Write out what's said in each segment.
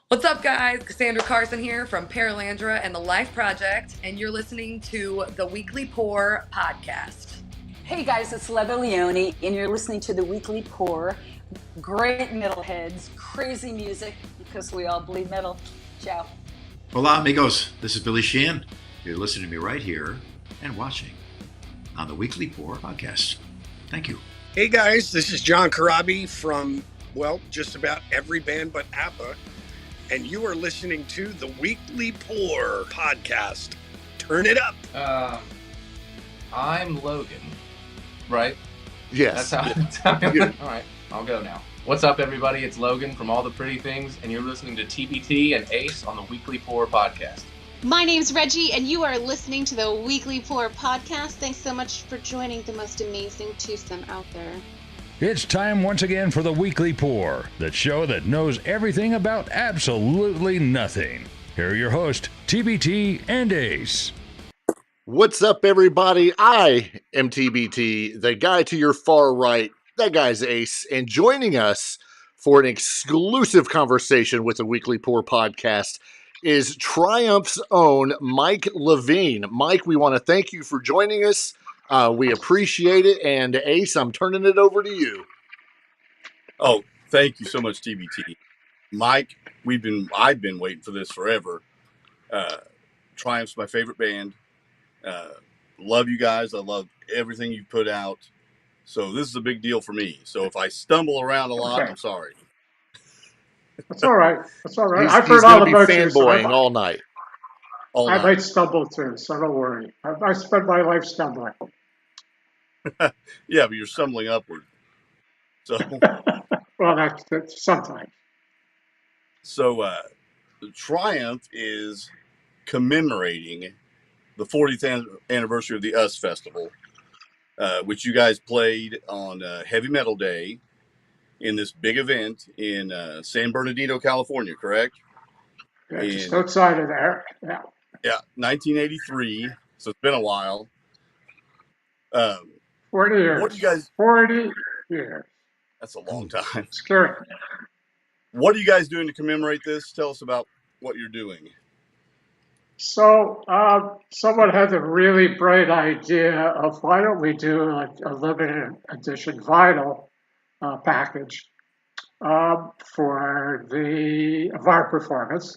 What's up, guys? Cassandra Carson here from Paralandra and the Life Project, and you're listening to the Weekly Pour podcast. Hey guys, it's Leather Leone, and you're listening to the Weekly Pour. Great metalheads, crazy music, because we all bleed metal. Ciao. Hola, amigos. This is Billy Sheehan. You're listening to me right here and watching on the Weekly Pour podcast. Thank you. Hey guys, this is John Karabi from, just about every band but ABBA, and you are listening to the Weekly Pour podcast. Turn it up. I'm Logan, right? Yes. That's how all right, I'll go now. What's up, everybody? It's Logan from All the Pretty Things, and you're listening to TbT and Ace on the Weekly Pour podcast. My name's Reggie, and you are listening to the Weekly Pour podcast. Thanks so much for joining the most amazing twosome out there. It's time once again for the Weekly Pour, the show that knows everything about absolutely nothing. Here are your hosts, TBT and Ace. What's up, everybody? I am TBT, the guy to your far right. That guy's Ace, and joining us for an exclusive conversation with the Weekly Pour podcast is Triumph's own Mike Levine. Mike, we want to thank you for joining us. We appreciate it, and Ace, I'm turning it over to you. Oh, thank you so much, TBT. Mike, I've been waiting for this forever. Triumph's my favorite band. Love you guys. I love everything you put out. So this is a big deal for me. So if I stumble around a lot, I'm sorry. That's all right. That's all right. I've heard all about you. Fanboying all night. I might stumble too, so don't worry. I spend my life stumbling. Yeah, but you're stumbling upward. So, well, that's sometimes. So, Triumph is commemorating the 40th anniversary of the US Festival, which you guys played on Heavy Metal Day in this big event in San Bernardino, California, correct? Yeah, just outside of there. Yeah. Yeah, 1983. So it's been a while. 40 years. What do you guys? 40 years. That's a long time. Scary. What are you guys doing to commemorate this? Tell us about what you're doing. So someone had the really bright idea of why don't we do a limited edition vinyl package for our performance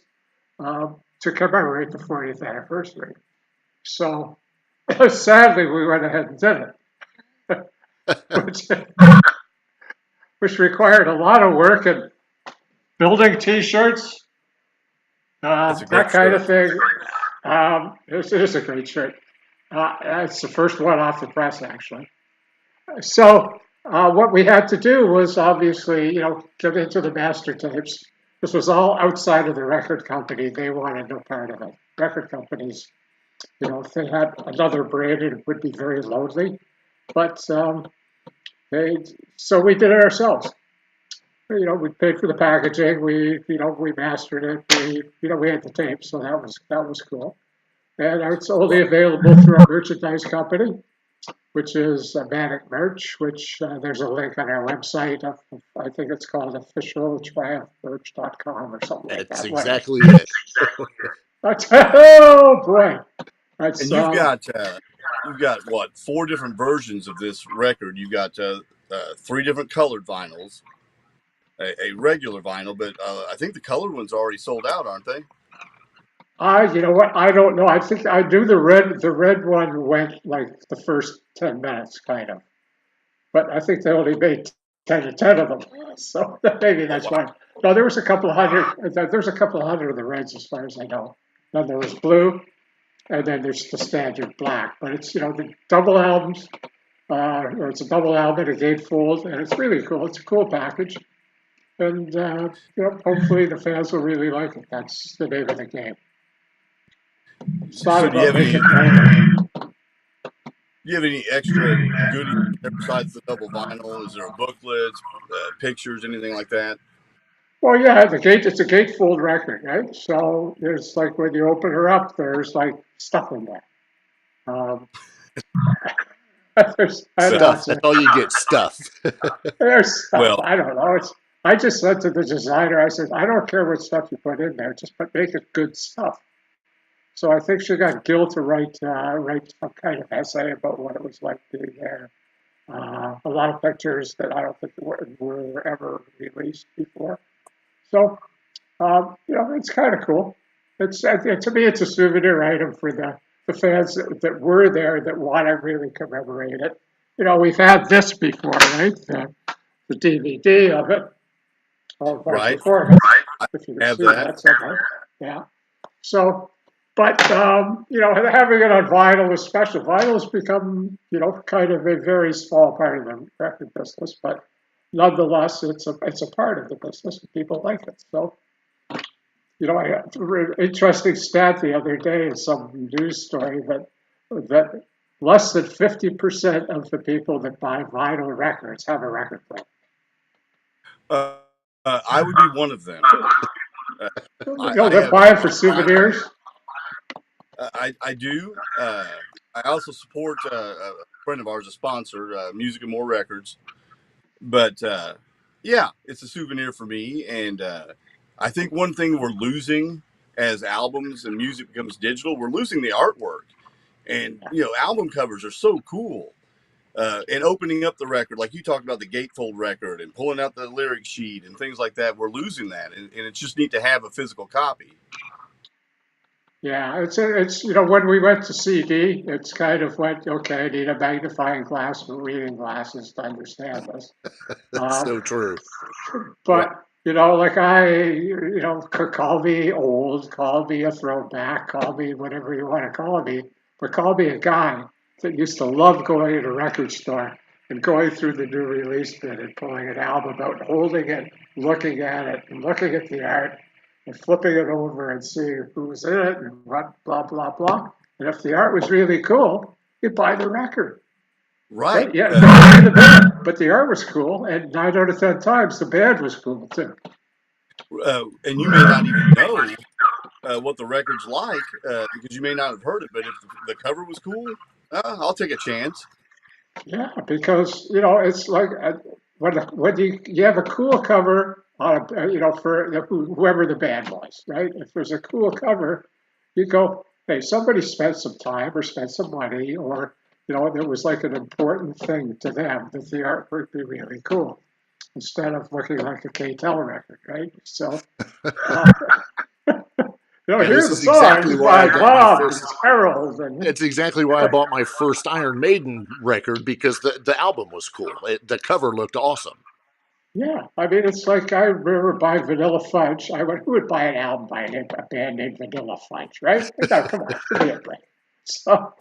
to commemorate the 40th anniversary. So sadly, we went ahead and did it, which required a lot of work and building T-shirts, that kind of thing. It is a great shirt. It's the first one off the press, actually. So what we had to do was obviously, get into the master tapes. This was all outside of the record company. They wanted no part of it. Record companies, if they had another brand, it would be very lonely. But so we did it ourselves. We paid for the packaging. We mastered it. We had the tape, so that was cool. And it's only available through our merchandise company, which is Manic Merch, which there's a link on our website. I think it's called officialtriumphmerch.com or something like that. That's exactly it. Oh boy! And you've got what, 4 different versions of this record? You've got 3 different colored vinyls, a regular vinyl, but I think the colored ones are already sold out, aren't they? You know what? I don't know. I think I do the red. The red one went like the first 10 minutes, kind of. But I think they only made 10 of them, so maybe that's why. No, there was a couple of hundred. There's a couple of hundred of the reds, as far as I know. Then there was blue, and then there's the standard black. But it's the double albums. Or it's a double album, a gatefold, and it's really cool. It's a cool package, and hopefully the fans will really like it. That's the name of the game. So do you have any extra goodies besides the double vinyl? Is there a booklet, pictures, anything like that? Well, yeah, it's a gatefold record, right? So there's like when you open her up, there's like stuff in there. Stuff. That's all you get. Stuff. There's stuff. Well, I don't know. I just said to the designer, I said, I don't care what stuff you put in there, just make it good stuff. So I think she got Gil to write some kind of essay about what it was like being there. A lot of pictures that I don't think were ever released before. So, it's kind of cool. To me, it's a souvenir item for the fans that were there that want to really commemorate it. We've had this before, right? The DVD of it, of my Right. performance. I If you can have see that. that somewhere. Yeah. So, but having it on vinyl is special. Vinyl has become, kind of a very small part of the record business, but nonetheless, it's a part of the business, and people like it. So, I had an interesting stat the other day in some news story that less than 50% of the people that buy vinyl records have a record player. I would be one of them. They buy it for souvenirs. I do. I also support a friend of ours, a sponsor, Music and More Records. But yeah, it's a souvenir for me. And I think one thing we're losing as albums and music becomes digital, we're losing the artwork. And, album covers are so cool. And opening up the record, like you talked about the gatefold record and pulling out the lyric sheet and things like that, we're losing that. And it's just neat to have a physical copy. Yeah, it's when we went to CD, it's kind of like, okay, I need a magnifying glass for reading glasses to understand this. That's so true. But could call me old, call me a throwback, call me whatever you want to call me, but call me a guy that used to love going to a record store and going through the new release bin and pulling an album out, holding it, looking at it, and looking at the art, and flipping it over and seeing who's in it and what, blah, blah, blah. And if the art was really cool, you'd buy the record. Right. Yeah, but the art was cool, and 9 out of 10 times the band was cool too. And you may not even know what the record's like because you may not have heard it. But if the cover was cool, I'll take a chance. Yeah, because it's like when you have a cool cover on for whoever the band was, right? If there's a cool cover, you go, hey, somebody spent some time or spent some money, or it was like an important thing to them that the art would be really cool, instead of looking like a K-Tel record, right? So, here's the song exactly why by Bob and Harold. It's exactly why I bought my first Iron Maiden record, because the album was cool. The cover looked awesome. Yeah, I mean, it's like I remember buying Vanilla Fudge. I went, who would buy an album by a band named Vanilla Fudge, right? No, come on, give me a break. So,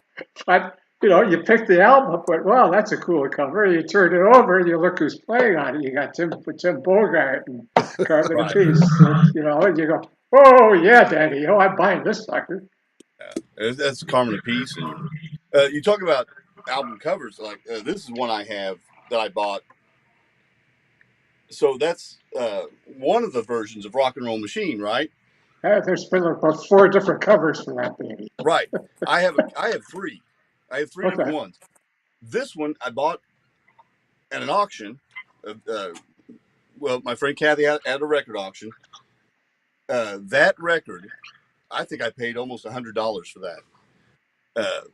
but you pick the album up, but wow, that's a cool cover. You turn it over, and you look who's playing on it. You got Tim Bogart and Carmen Apiece, and you go, oh yeah, Daddy, I'm buying this sucker. Yeah, that's Carmen Apiece, and you talk about album covers. Like this is one I have that I bought. So that's one of the versions of Rock and Roll Machine, right? There's been about 4 different covers for that baby. Right. I have 3. I have 3 different ones. This one I bought at an auction. My friend Kathy at a record auction. That record, I think I paid almost $100 for that.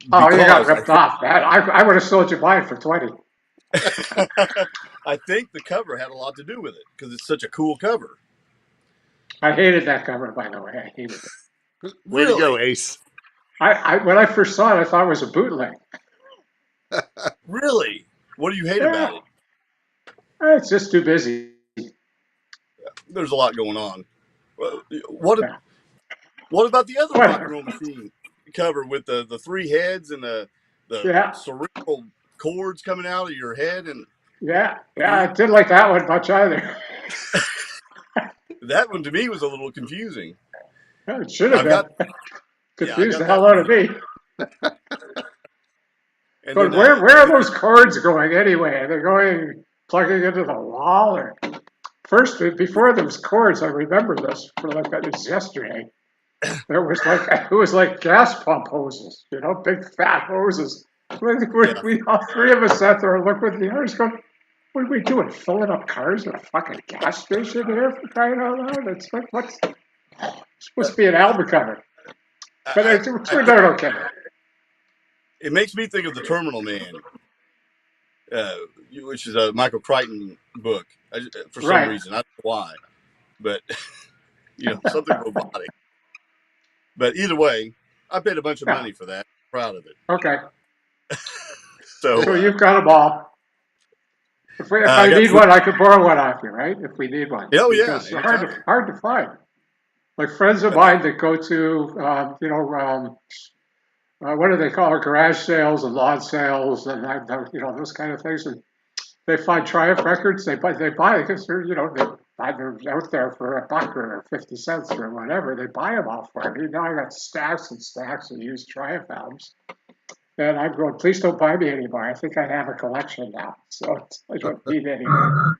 You got ripped off. I would have sold you mine for 20. I think the cover had a lot to do with it because it's such a cool cover. I hated that cover, by the way. I hated it. Way to go, Ace. When I first saw it, I thought it was a bootleg. Really? What do you hate about it? It's just too busy. There's a lot going on. What about the other Rock and Roll Machine cover with the 3 heads and the cerebral chords coming out of your head? And I didn't like that one much either. That one to me was a little confusing. It should have been. Confused the hell out of me. But where are those chords going anyway? Are they going plugging into the wall, or first before those chords? I remember this it was yesterday. It was like gas pump hoses, big fat hoses. We all 3 of us sat there and looked with the others going, What are we doing? Filling up cars at a fucking gas station here for crying out loud? It's like, what's supposed to be an album cover? But it turned out okay. It makes me think of The Terminal Man, which is a Michael Crichton book. For some reason, I don't know why, but something robotic. But either way, I paid a bunch of money for that. I'm proud of it. Okay. So you've got them all. If I need one, I could borrow one off you, right? If we need one. Oh yeah, because they're hard to find. Like friends of mine that go to, what do they call it? Garage sales and lawn sales and those kind of things. And they find Triumph records. They buy because they're out there for $1 or 50 cents or whatever. They buy them all for me. Now I got stacks and stacks of used Triumph albums. And I'm going, please don't buy me anymore. I think I have a collection now, so I don't need any more.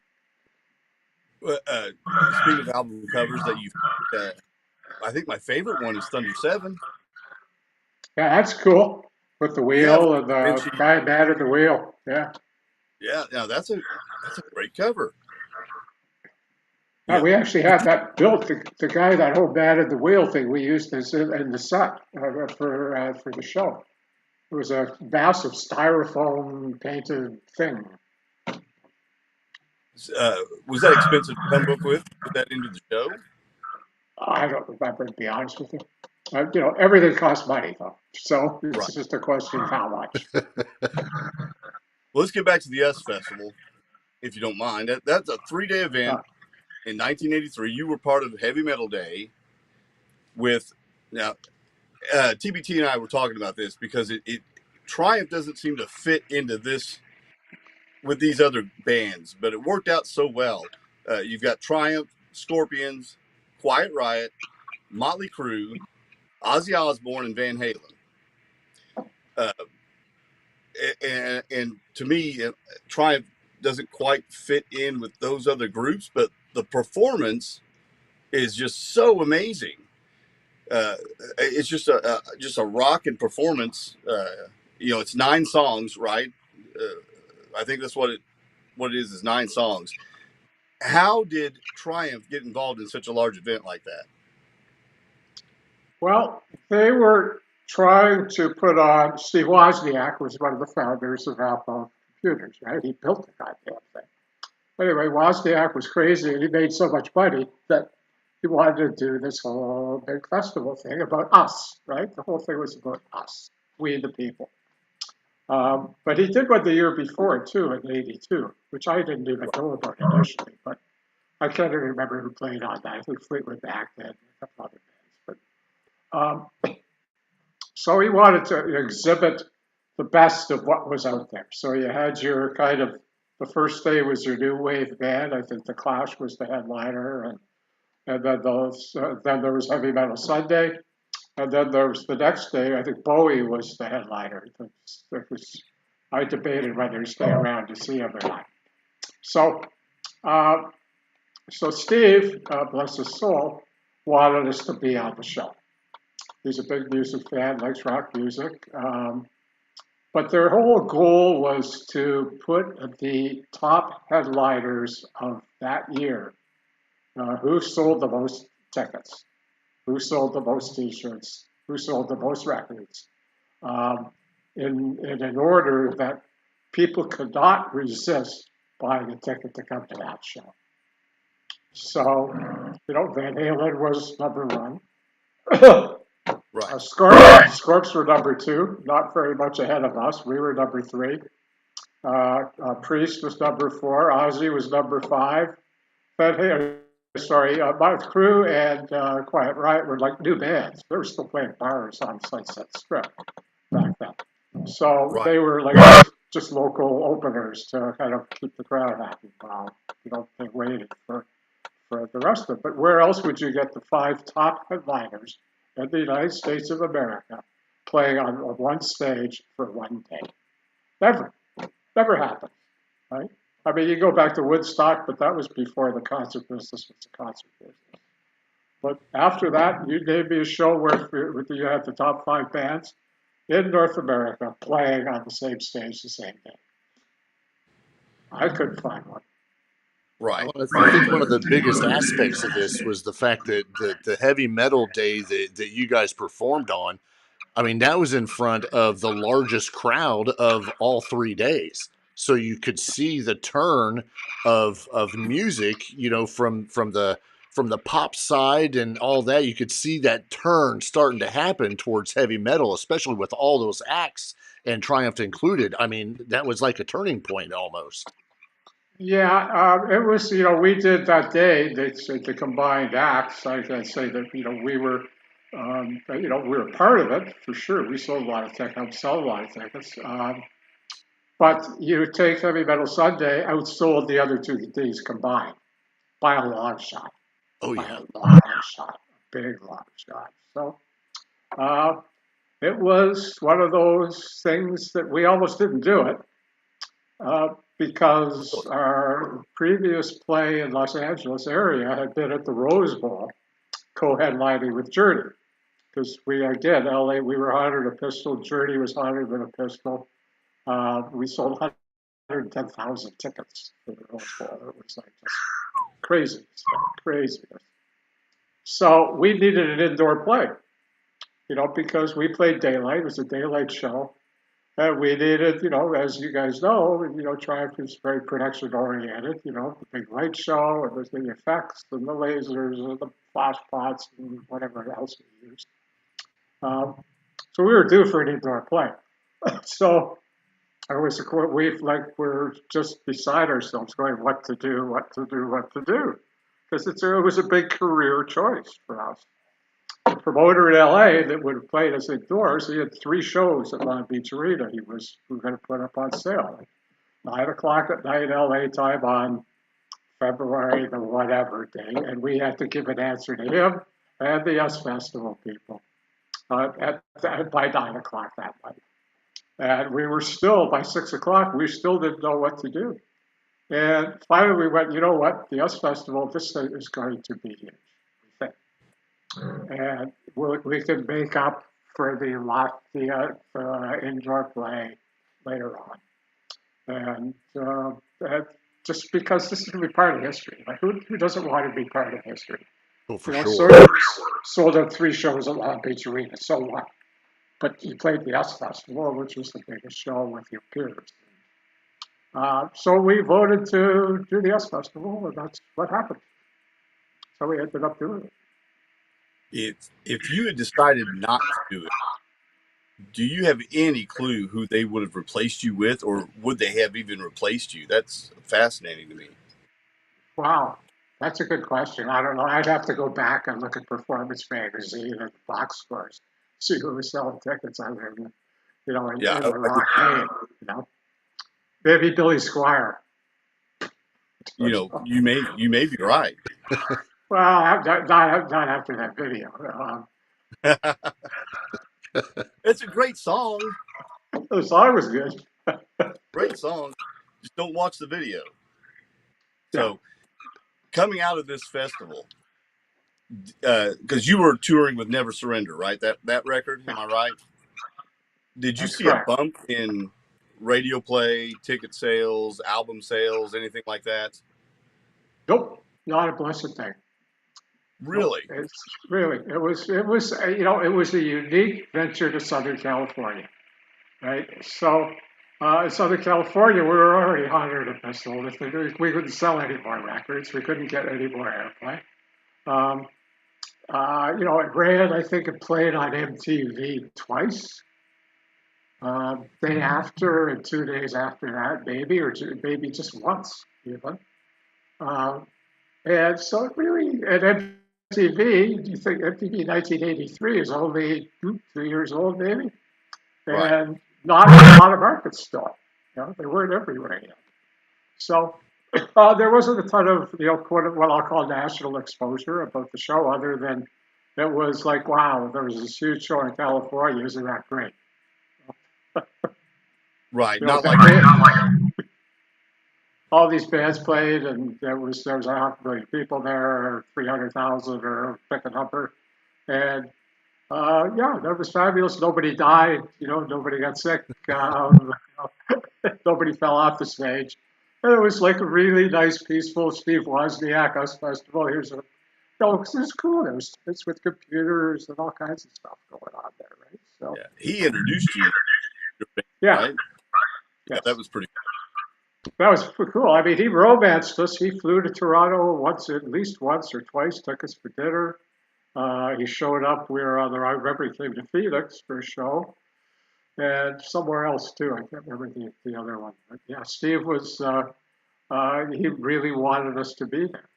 Speaking of album covers that I think my favorite one is Thunder 7. Yeah, that's cool. With the wheel and the guy mad at the wheel. Yeah. Yeah, that's a great cover. Yeah, we actually have that built. The guy that whole mad at the wheel thing we used in the set for the show. It was a massive styrofoam painted thing. Was that expensive to come up with? Put that into the show? I don't remember, to be honest with you. Everything costs money, though. So it's just a question of how much. Well, let's get back to the US Festival, if you don't mind. That's a 3-day event in 1983. You were part of Heavy Metal Day now, TBT and I were talking about this because Triumph doesn't seem to fit into this with these other bands, but it worked out so well. You've got Triumph, Scorpions, Quiet Riot, Motley Crue, Ozzy Osbourne, and Van Halen. And to me, Triumph doesn't quite fit in with those other groups, but the performance is just so amazing. It's just a rockin' performance. It's 9 songs, right? I think that's what it is 9 songs. How did Triumph get involved in such a large event like that? Well, they were trying to put on. Steve Wozniak was one of the founders of Apple Computers, right? He built the goddamn thing. Anyway, Wozniak was crazy, and he made so much money that he wanted to do this whole big festival thing about us, right? The whole thing was about us, we the people. But he did one the year before, too, in '82, which I didn't even know about initially, but I can't even remember who played on that. I think Fleetwood Mac then, and a couple other bands. But so he wanted to exhibit the best of what was out there. So you had your kind of, the first day was your new wave band. I think The Clash was the headliner, and then there was Heavy Metal Sunday. And then there was the next day, I think Bowie was the headliner. I debated whether to stay around to see him or not. So Steve, bless his soul, wanted us to be on the show. He's a big music fan, likes rock music. But their whole goal was to put the top headliners of that year, who sold the most tickets, who sold the most T-shirts, who sold the most records, in an order that people could not resist buying a ticket to come to that show. So, Van Halen was number 1. Right. Scorps were number 2, not very much ahead of us. We were number 3. Priest was number 4. Ozzy was number 5. Motley Crue and Quiet Riot were like new bands. They were still playing bars on Sunset Strip back then. So they were like just local openers to kind of keep the crowd happy while they waited for the rest of it. But where else would you get the 5 top headliners in the United States of America playing on one stage for one day? Never happened, right? I mean, you go back to Woodstock, but that was before the concert business was a concert business. But after that, you gave me a show where you had the top 5 bands in North America playing on the same stage the same day. I couldn't find one. Right. I think one of the biggest aspects of this was the fact that the heavy metal day that you guys performed on, I mean, that was in front of the largest crowd of all 3 days. So you could see the turn of music, you know, from the pop side and all that. You could see that turn starting to happen towards heavy metal, especially with all those acts and Triumph included. I mean, that was like a turning point almost. Yeah, it was, we did that day, the combined acts. I can say that, we were, we were part of it for sure. We sold a lot of tickets, helped sell a lot of tickets. But you take Heavy Metal Sunday, outsold the other 2 days combined by a long shot. Oh, By yeah. a long shot, a big long shot. So it was one of those things that we almost didn't do it. Because our previous play in Los Angeles area had been at the Rose Bowl, co-headlining with Journey. Because again, LA, we were hotter than a pistol. Journey was hotter than a pistol. We sold 110,000 tickets for the Rose Bowl. It was like just crazy, crazy. So we needed an indoor play, because we played daylight. It was a daylight show. And we needed, as you guys know, Triumph is very production oriented, the big light show, and there's the effects and the lasers and the flash pots and whatever else we used. So we were due for an indoor play. So we're just beside ourselves going, what to do. Because it was a big career choice for us. The promoter in LA that would have played us indoors, he had 3 shows at Long Beach Arena. We were going to put up on sale. 9 o'clock at night LA time on February the whatever day. And we had to give an answer to him and the US Festival people by 9 o'clock that night. And we were still, by 6 o'clock, we still didn't know what to do. And finally we went, you know what, the US Festival, this thing is going to be huge. And we could make up for the indoor play later on. And just because this is going to be part of history. Like, who doesn't want to be part of history? Oh, for sure. Sold out 3 shows at Long Beach Arena, so what? But you played the US Festival, which was the biggest show with your peers. So we voted to do the US Festival, and that's what happened. So we ended up doing it. If you had decided not to do it, do you have any clue who they would have replaced you with, or would they have even replaced you? That's fascinating to me. Wow, that's a good question. I don't know. I'd have to go back and look at Performance Magazine and box scores, see who was selling tickets on there, in the rock game, Maybe Billy Squire. You may be right. Well, not after that video. It's a great song. The song was good. Great song. Just don't watch the video. So, coming out of this festival, because you were touring with Never Surrender, right? That record, am I right? Did you see a bump in radio play, ticket sales, album sales, anything like that? Nope, not a blessed thing. Really? Nope. It was a unique venture to Southern California, right? So in Southern California, we were already hotter than a pistol. We couldn't sell any more records. We couldn't get any more airplay. It ran, I think it played on MTV twice. Day after and 2 days after that, maybe just once even. And so it really, and MTV, you think MTV 1983 is only 2 years old, maybe? And not a lot of markets still. They weren't everywhere yet. So there wasn't a ton of, what I'll call national exposure about the show, other than it was like, wow, there was this huge show in California, isn't that great? Right, all these bands played, and there was 500,000 people there, 300,000 or pick a number, and that was fabulous. Nobody died, nobody got sick, nobody fell off the stage, And it was like a really nice, peaceful Steve Wozniak Us Festival. Here's a, it was cool. It's with computers and all kinds of stuff going on there, right? So Yeah, he introduced you, yeah, right? Yeah, yes. that was pretty. That was cool. I mean, he romanced us. He flew to Toronto at least once or twice, took us for dinner. He showed up. We were on the, I remember he came to Phoenix for a show and somewhere else too. I can't remember the other one. But yeah, Steve was, he really wanted us to be there.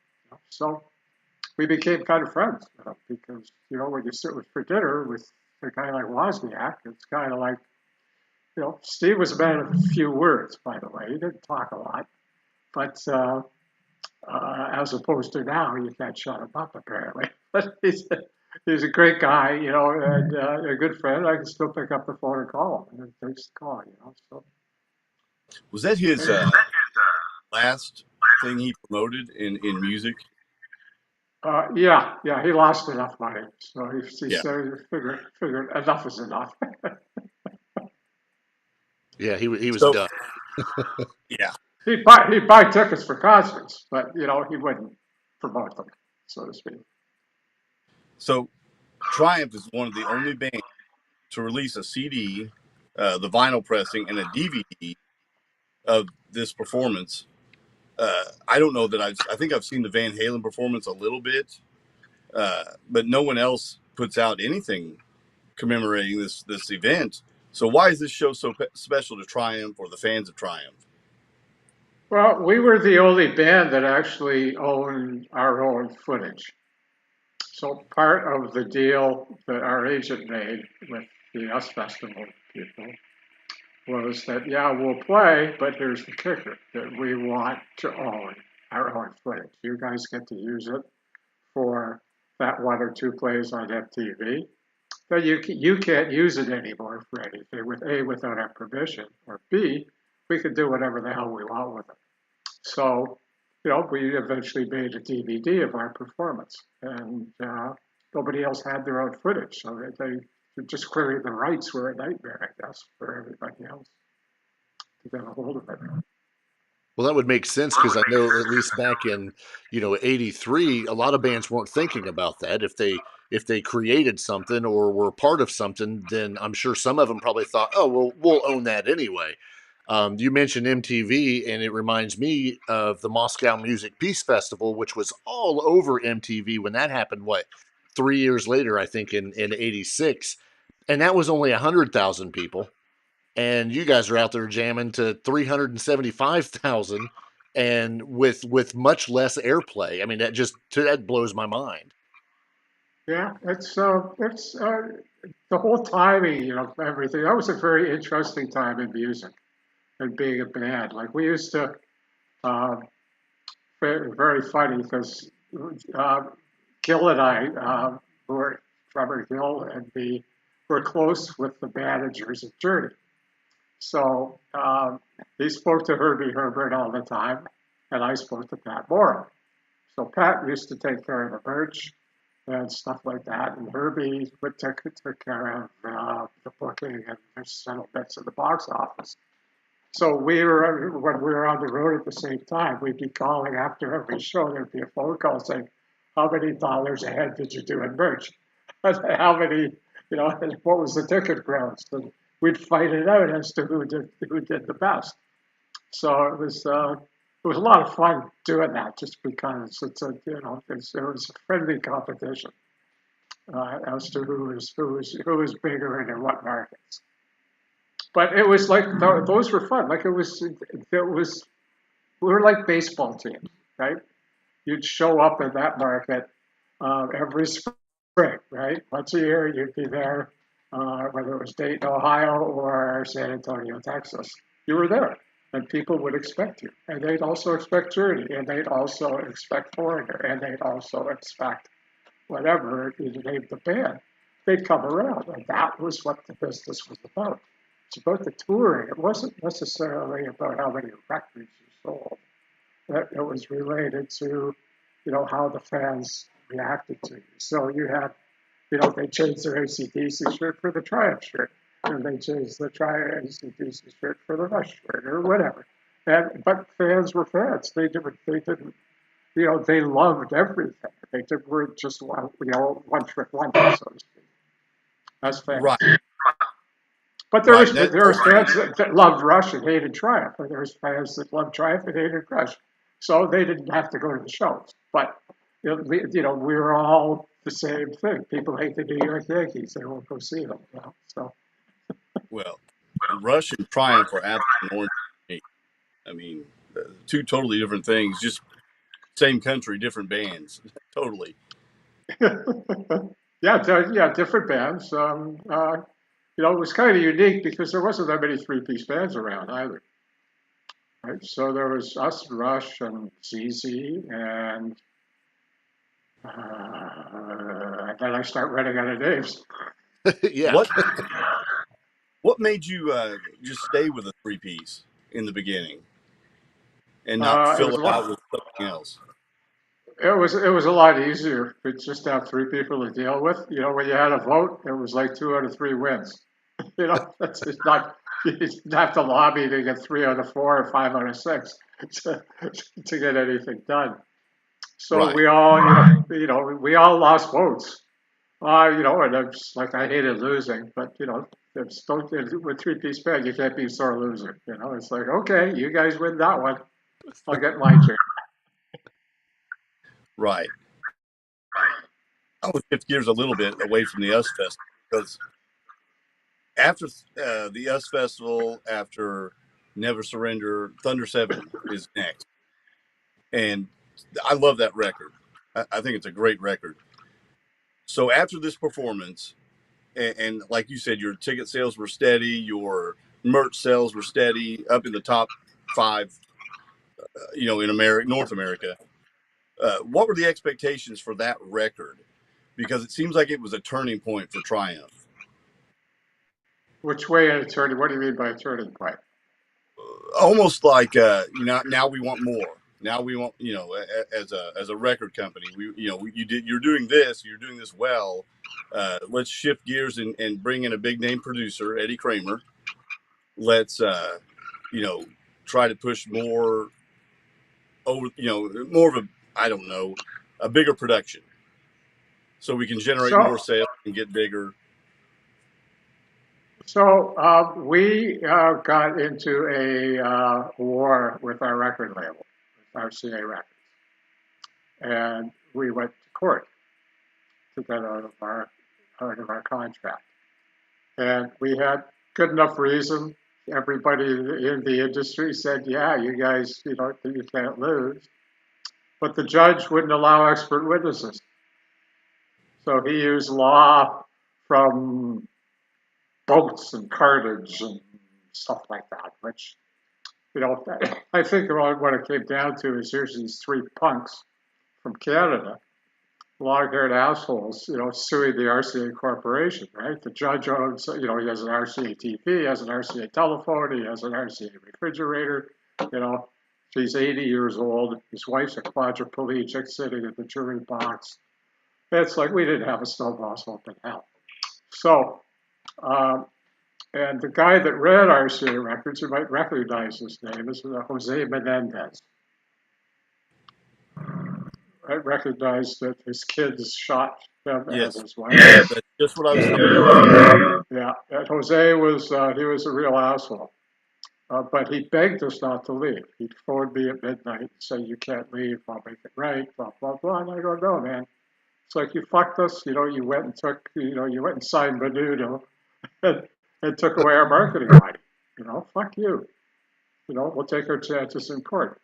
So we became kind of friends because, when you sit for dinner with a guy like Wozniak, it's kind of like, Steve was a man of a few words, by the way. He didn't talk a lot. But as opposed to now, you can't shut him up, apparently. But he's a great guy, and a good friend. I can still pick up the phone and call him, and it takes the call, So. Was that his last thing he promoted in music? Yeah, he lost enough money, so he Yeah. said, figured enough is enough. Yeah, he was So- done. Yeah. He'd buy tickets for concerts, but he wouldn't promote them, so to speak. So Triumph is one of the only bands to release a CD, the vinyl pressing, and a DVD of this performance. I don't know that I think I've seen the Van Halen performance a little bit, but no one else puts out anything commemorating this event. So why is this show so special to Triumph or the fans of Triumph? Well, we were the only band that actually owned our own footage. So part of the deal that our agent made with the US Festival people was that, yeah, we'll play, but here's the kicker, that we want to own our own footage. You guys get to use it for that one or two plays on MTV. But you can't use it anymore for anything, without our permission, or B, we can do whatever the hell we want with it. So, we eventually made a DVD of our performance, and nobody else had their own footage, so they just clearing the rights were a nightmare, I guess, for everybody else to get a hold of it. Well, that would make sense because I know at least back in, '83, a lot of bands weren't thinking about that. If they created something or were part of something, then I'm sure some of them probably thought, oh, well, we'll own that anyway. You mentioned MTV, and it reminds me of the Moscow Music Peace Festival, which was all over MTV when that happened. 3 years later, I think in '86, and that was only 100,000 people. And you guys are out there jamming to 375,000 and with much less airplay. I mean, that blows my mind. Yeah, it's the whole timing, everything. That was a very interesting time in music and being a band. Like we used to, very funny because Gil and I, who were Trevor Gill and me, were close with the managers at Journey. So he spoke to Herbie Herbert all the time, and I spoke to Pat Moore. So Pat used to take care of the merch and stuff like that, and Herbie took care of the booking and just settled bits of the box office. So when we were on the road at the same time, we'd be calling after every show. There'd be a phone call saying, "How many dollars a head did you do in merch? How many? What was the ticket gross?" And we'd fight it out as to who did the best. So it was a lot of fun doing that, just because it was a friendly competition as to who was bigger and in what markets. But it was like those were fun. Like it was we were like baseball teams, right? You'd show up in that market every spring, right? Once a year, you'd be there. Whether it was Dayton, Ohio, or San Antonio, Texas, you were there, and people would expect you, and they'd also expect Journey, and they'd also expect Foreigner, and they'd also expect whatever you named the band. They'd come around, and that was what the business was about. It's about the touring. It wasn't necessarily about how many records you sold. It was related to, how the fans reacted to you. So you had. They changed their AC/DC shirt for the Triumph shirt, and they changed the AC/DC shirt for the Rush shirt, or whatever. But fans were fans. They didn't, they loved everything. Weren't just one trick wonder, so to speak, as fans. Right. But there was fans that loved Rush and hated Triumph, and there was fans that loved Triumph and hated Rush. So they didn't have to go to the shows. But we were all the same thing. People hate the New York Yankees; they won't go see them. So. Well, Rush and Triumph are absolutely orange. I mean, two totally different things. Just same country, different bands. Totally. Yeah, different bands. It was kind of unique because there wasn't that many three-piece bands around either. Right? So there was us, Rush, and ZZ, and then I start running out of names. Yeah. What made you just stay with a three-piece in the beginning and not fill it out with something else? It was a lot easier to just have three people to deal with. When you had a vote, it was like 2 out of 3 wins. It's not, you didn't have to lobby to get 3 out of 4 or 5 out of 6 to get anything done. So right. we all, we all lost votes. And it's like I hated losing, but with three-piece band, you can't be a sore loser. It's like, okay, you guys win that one, I'll get my turn. Right. I will shift gears a little bit away from the US Festival because after the US Festival, after Never Surrender, Thunder 7 is next. And I love that record. I think it's a great record. So after this performance, and like you said, your ticket sales were steady, your merch sales were steady, up in the top 5, in North America. What were the expectations for that record? Because it seems like it was a turning point for Triumph. Which way a turning? What do you mean by a turning point? Almost like now we want more. Now we want as a record company, you're doing this well. Let's shift gears and bring in a big name producer, Eddie Kramer. Let's try to push more over, more of a bigger production, so we can generate more sales and get bigger. So we got into a war with our record label, with RCA Records, and we went to court to get out of our contract. And we had good enough reason. Everybody in the industry said, "Yeah, you guys, you can't lose." But the judge wouldn't allow expert witnesses, so he used law from boats and cartage and stuff like that, which, I think what it came down to is here's these 3 punks from Canada, long-haired assholes, suing the RCA Corporation, right? The judge owns, he has an RCA TV, he has an RCA telephone, he has an RCA refrigerator, He's 80 years old. His wife's a quadriplegic sitting in the jury box. It's like we didn't have a snowball's hope in hell. So, and the guy that ran RCA Records, you might recognize his name, is Jose Menendez. I recognized that his kids shot him and his wife. Yes, that's just what I was thinking. Yeah, and Jose was, he was a real asshole. But he begged us not to leave. He'd phone me at midnight and say, "You can't leave, I'll make it right, blah, blah, blah." And I go, "No, man. It's like you fucked us. You went and signed Menudo and took away our marketing money. Fuck you. We'll take our chances in court."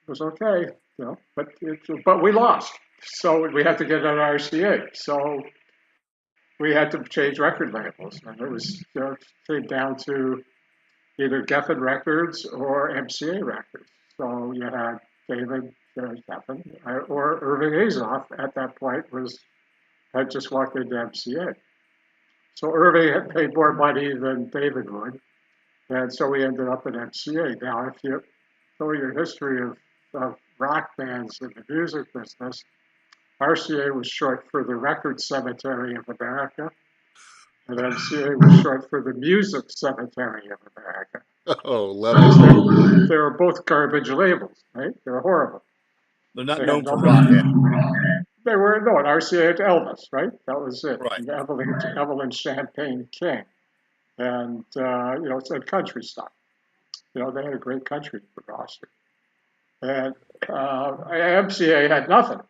It was okay, but we lost. So we had to get an RCA. So we had to change record labels. And it was, came down to either Geffen Records or MCA Records. So you had David Geffen or Irving Azoff at that point had just walked into MCA. So Irving had paid more money than David would, and so we ended up at MCA. Now, if you know your history of rock bands in the music business, RCA was short for the Record Cemetery of America, and MCA was short for the Music Cemetery of America. Oh, love Because it. they were both garbage labels, right? They were horrible. They're not They known had for no. rock act. They were no, an RCA to Elvis, right? That was it. Right. And Evelyn Champagne King, and it's a country stuff. They had a great country roster, and MCA had nothing.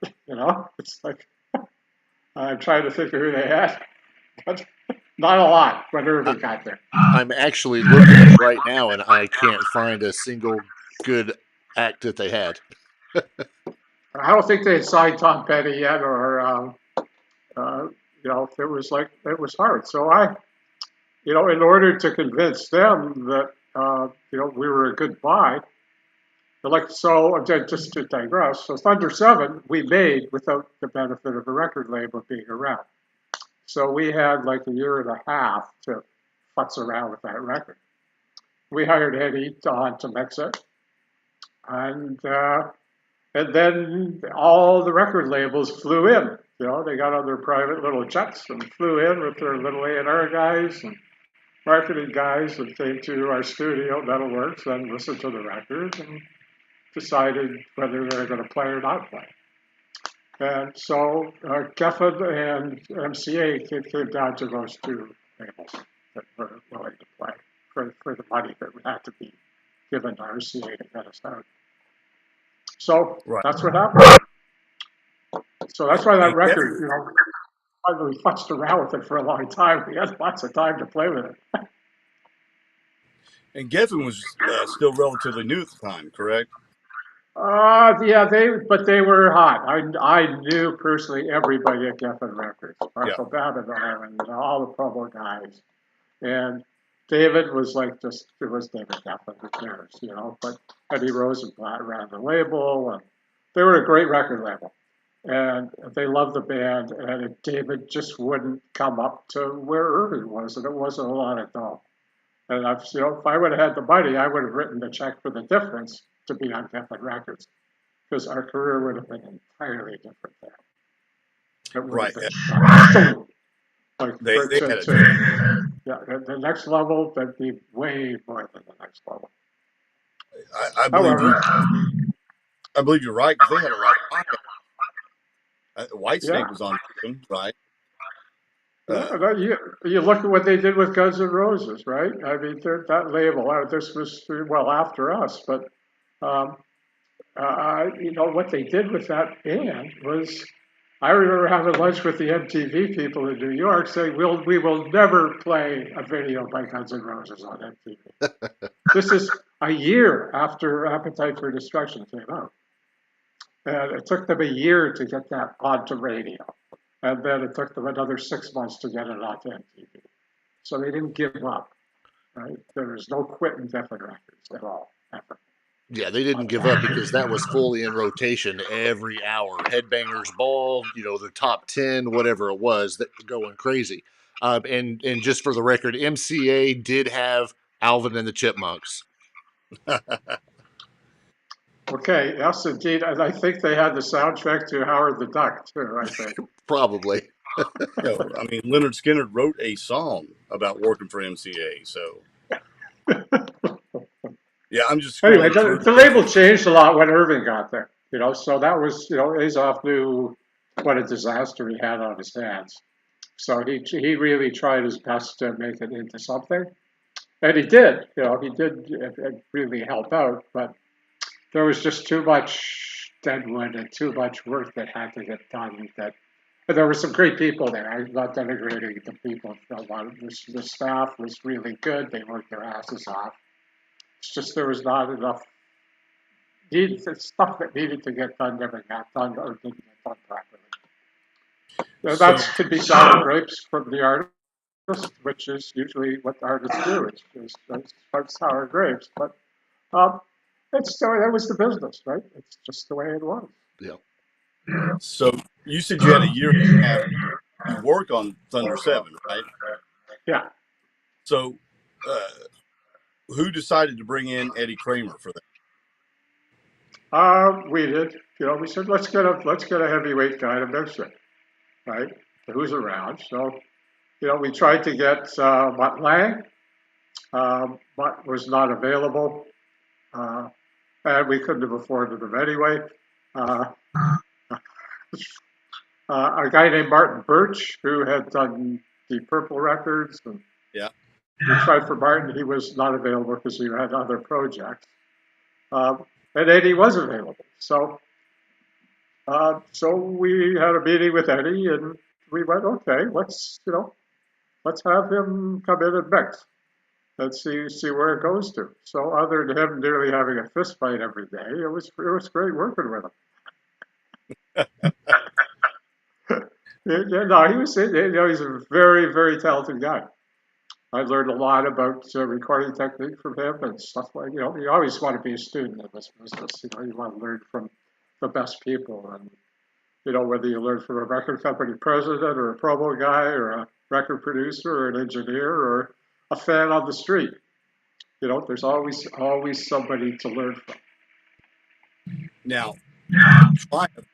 It's like I'm trying to think of who they had, but not a lot when Irving got there. I'm actually looking right now, and I can't find a single good act that they had. I don't think they had signed Tom Petty yet, or it was hard. So in order to convince them that we were a good buy, just to digress. So Thunder 7 we made without the benefit of a record label being around. So we had like a year and a half to futz around with that record. We hired Eddie to mix it, and then all the record labels flew in. They got on their private little jets and flew in with their little A&R guys and marketing guys and came to our studio, Metalworks, and listened to the records and decided whether they were going to play or not play. And so Geffen and MCA came down to those two labels that were willing to play for the money that had to be given to RCA to get us out. So That's what happened. So that's why that record, we futzed around with it for a long time. We had lots of time to play with it. And Geffen was still relatively new at the time, correct? They were hot. I knew personally everybody at Geffen Records, Marshall Babadar and all the promo guys. And David was it was David Geffen, who cares, but Eddie Rosenblatt ran the label, and they were a great record label. And they loved the band, and David just wouldn't come up to where Irving was, and it wasn't a lot of dough. And if I would have had the money, I would have written the check for the difference to be on Geffen Records, because our career would have been entirely different there. Right. The next level, that'd be way more than the next level. I believe you're right, because they had a lot of pocket. Whitesnake was on them, right? You look at what they did with Guns N' Roses, right? I mean, that label. This was after us, but what they did with that band was. I remember having lunch with the MTV people in New York saying, we will never play a video by Guns N' Roses on MTV. This is a year after Appetite for Destruction came out. And it took them a year to get that onto radio. And then it took them another 6 months to get it onto MTV. So they didn't give up, right? There was no quitting Geffen Records at all, ever. Yeah, they didn't give up because that was fully in rotation every hour. Headbangers Ball, the top 10, whatever it was, that going crazy. And just for the record, MCA did have Alvin and the Chipmunks. Okay, yes, indeed. And I think they had the soundtrack to Howard the Duck, too, I think. Probably. Leonard Skinner wrote a song about working for MCA, so... Yeah, I'm just... Anyway, the label changed a lot when Irving got there, so that was, Azoff knew what a disaster he had on his hands. So he really tried his best to make it into something. And he did, it really helped out, but there was just too much deadwood and too much work that had to get done. But there were some great people there. I'm not denigrating the people. A lot of the staff was really good. They worked their asses off. It's just there was not enough stuff that needed to get done never got done or didn't get done properly. That could be sour grapes from the artist, which is usually what the artists do. It's sour grapes, but that was the business, right? It's just the way it was. Yeah. So you said you had a year and a half to work on Thunder 7, right? Yeah. So who decided to bring in Eddie Kramer for that? We did. We said let's get a heavyweight guy to mix it, right? Who's around? So, we tried to get Mutt Lange, but was not available. And we couldn't have afforded them anyway. A guy named Martin Birch, who had done the Purple records, and Yeah. we tried for Martin. He was not available because he had other projects. And Eddie was available. So we had a meeting with Eddie, and we went, okay, let's have him come in and mix and see where it goes to. So other than him nearly having a fist fight every day, it was great working with him. No, he's a very, very talented guy. I learned a lot about recording technique from him and stuff like, you always want to be a student in this business. You want to learn from the best people. And, whether you learn from a record company president or a promo guy or a record producer or an engineer or a fan on the street, there's always somebody to learn from. Now,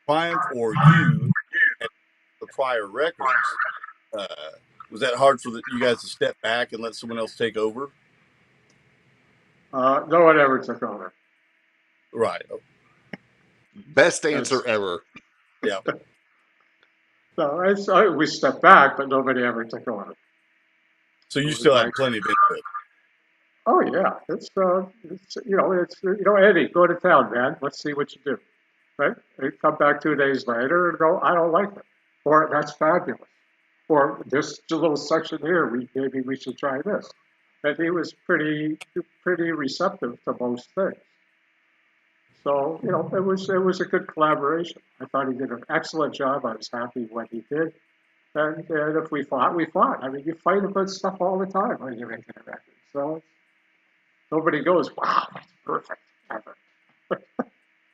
Triumph or you, the prior records, was that hard for you guys to step back and let someone else take over? No one ever took over. Right. Best answer ever. Yeah. No, we stepped back, but nobody ever took over. So you still had plenty of input. Oh yeah, it's Eddie, go to town, man. Let's see what you do. Right? You come back 2 days later and go, I don't like it, or that's fabulous, or this little section here, maybe we should try this. And he was pretty receptive to most things. So it was a good collaboration. I thought he did an excellent job. I was happy what he did. And if we fought, we fought. I mean, you fight about stuff all the time when you're making a record. So nobody goes, wow, that's perfect, ever.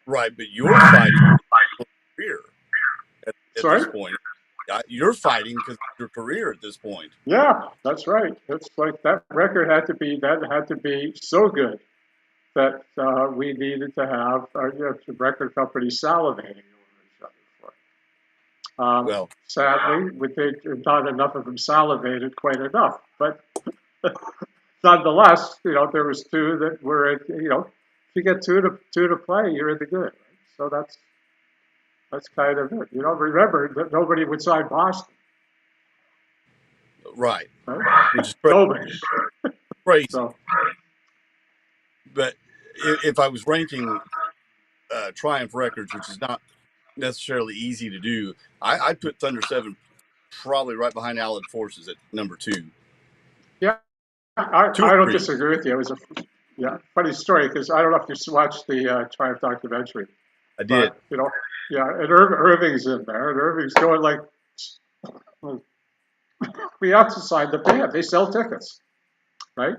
Right, but you're fighting for your career at Sorry? this point. You're fighting because of your career at this point. Yeah, that's right. It's like that record had to be so good that we needed to have the record company salivating over each other for it. Well, sadly, not enough of them salivated quite enough. But nonetheless, there was two that were, if you get two to play, you're in the good. Right? So that's kind of it. Remember that nobody would sign Boston. Right. Which is nobody. Crazy. So, but if I was ranking Triumph records, which is not necessarily easy to do, I'd put Thunder 7 probably right behind Allied Forces at number 2. Yeah, I don't disagree with you. It was a funny story because I don't know if you watched the Triumph documentary. I did. But, and Irving's in there, and Irving's going like, we have to sign the band. They sell tickets, right?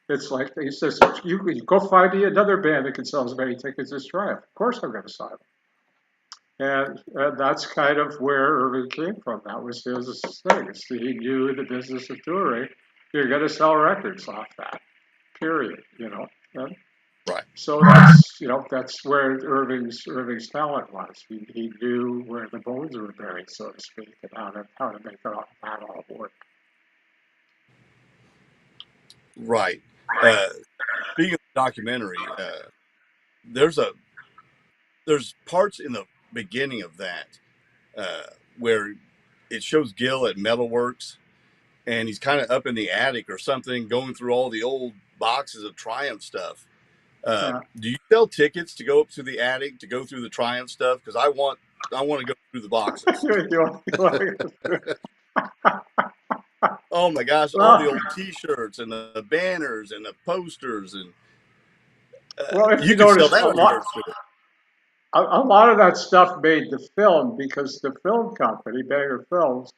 It's like, he says, you go find me another band that can sell as many tickets as Triumph. Of course I'm going to sign them. And that's kind of where Irving came from. That was his thing. He knew the business of touring. You're going to sell records off that, period, And right. So that's where Irving's talent was. He knew where the bones were buried, so to speak, and how to make that all work. Right. Speaking of the documentary, there's parts in the beginning of that where it shows Gil at Metalworks, and he's kind of up in the attic or something, going through all the old boxes of Triumph stuff. Do you sell tickets to go up to the attic to go through the Triumph stuff? Because I want to go through the boxes. Oh my gosh! All the old T-shirts and the banners and the posters and if you can sell that on your a lot of that stuff made the film because the film company, Banger Films,